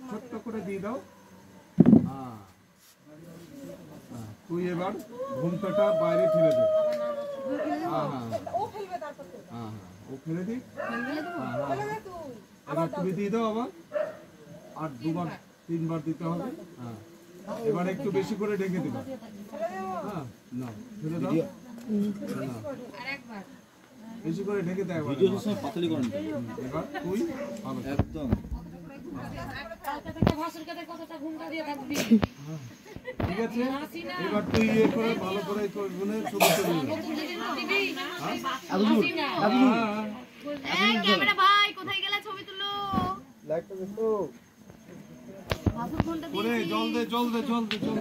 ছোট্ট করে দিয়ে দাও। তুই এবার ঘুমটাটা বাইরে ফেলে দে। ও ফেলে দিক। এবার তুমি দিয়ে দাও আবার, আর দুবার তিনবার দিতে হবে। এবার একটু বেশি করে ঢেকে দিবা। না ফেলে দাও, বেশি করে ঢেকে দেয়। এবার তুই একদম ঠিক আছে। এবার তুই ইয়ে করে ভালো করে ছবি তুলি। জল দে জল দে জল দে জল দে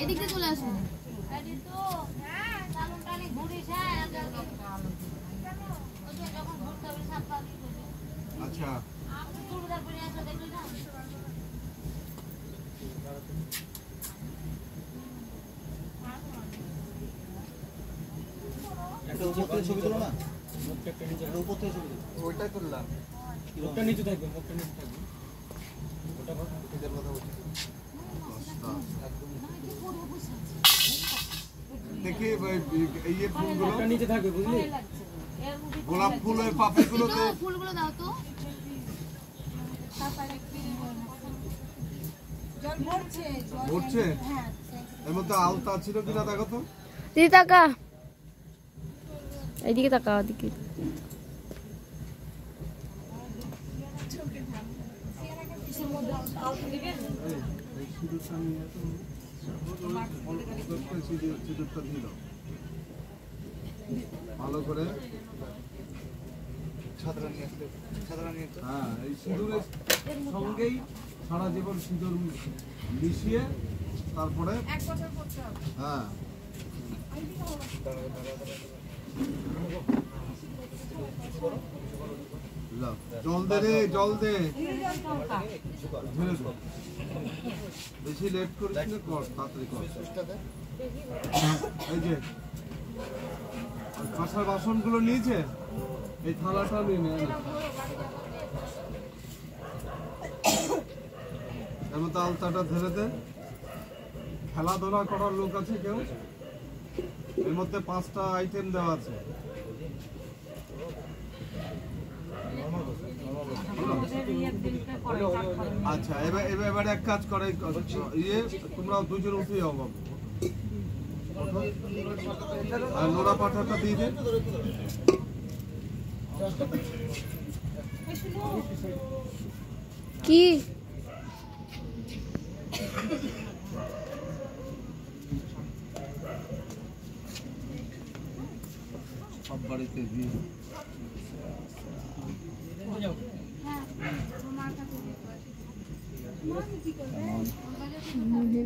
এদিকে চলে আসুন। আচ্ছা একটা উপর থেকে ছবি তুলো না, মুখটা একটা নিচে, একটা উপর থেকে ছবি তুলো। ওইটা তুললাম, মুখটা নিচে থাকবে, মুখটা নিচে থাকবে। ওটা ভাব এদের কথা বলছি। দেখি এই যে ফুলগুলো নিচে থাকবে, বুঝলি? গোলাপ ফুলের পাপড়িগুলো তো ফুলগুলো দাও তো। জল ভরছে। এর মধ্যে আলতা ছিল কিনা দেখো তো। দিদি তাকা, এইদিকে তাকা, ওদিকে। ভালো করে এই সিঁদুরের সঙ্গেই সারা জীবন সিঁদুর মিশিয়ে তারপরে জল দে রে, জল দে, বেশি লেট করিস না, কর তাড়াতাড়ি কর। এই যে কাঁসার বাসনগুলো নিয়েছে, এই থালাটা নিয়ে নে। এর মধ্যে আলতাটা ধরে দে। খেলাধুলা করার লোক আছে কেউ? এর মধ্যে 5টা আইটেম দেওয়া আছে। আচ্ছা এবার এক কাজ করে, ইয়ে তোমরা দুজন উঠে যাও বাবু, আর লোড়া পাঠাটা দিয়ে দে। কি সব বাড়িতে দিয়ে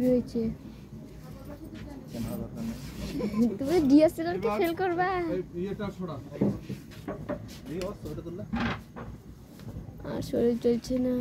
হয়েছে। তুমি ডিএসএলআর কে ফেল করবা। ইয়েটা ছড়া আর শরীর চলছে না।